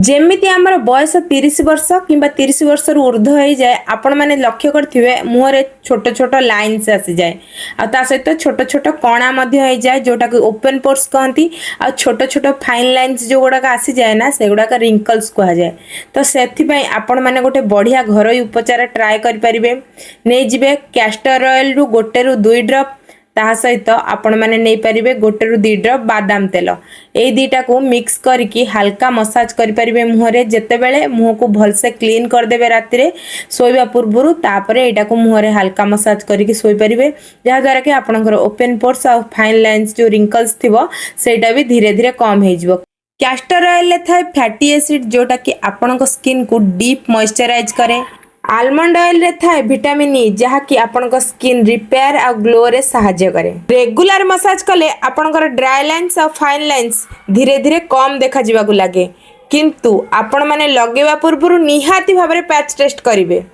जेमिति आमर बयस 30 वर्ष किंबा 30 वर्ष ऊर्ध हो जाए आपण मैंने लक्ष्य करेंगे मुहर छोट छोट लाइन्स आसी जाए आ सहित छोट छोट कणा हो जाए जोटा कि ओपन पोर्स कहती आ छोट छोट फाइन लाइन्स जो गुड़ाक आसी जाए ना से गुड़ाक रिंकल्स कह जाए। तो से आपण मैंने गोटे बढ़िया घरोई उपचार ट्राए करेंगे नहीं जिबे कैस्टर ऑयल रु गोटे रु 2 ड्रॉप ता सहित आपण मैंने नहीं पारे गोटे रु 2 ड्रॉप बादाम तेल ये दुईटा को मिक्स करके हल्का मसाज करेंगे मुहरे जिते बेले मुह को भलसे क्लीन करदे राति शोवा पूर्व तापर यहाँ को मुहरे हल्का मसाज करके शोपारे जहाद्वारा कि आपंकर ओपन पोर्स आ फाइन लाइन्स जो रिंकल्स थी सेटा भी धीरे धीरे कम हो। कैस्टर ऑयल थाए फैटी एसिड जोटा कि आपण स्किन को डीप मॉइस्चराइज करे। आलमंड ऑयल रे थाए विटामिन ई जहाँ कि आपन स्किन रिपेयर आ ग्लो रे सहायता करे। रेगुलर मसाज कले आपनकर ड्राई लाइन्स आ फाइन लाइन्स धीरे धीरे कम देखा जिबाकु लागे किंतु आपण माने लगेवा पूर्व निहाती भाबरे पैच टेस्ट करिवे।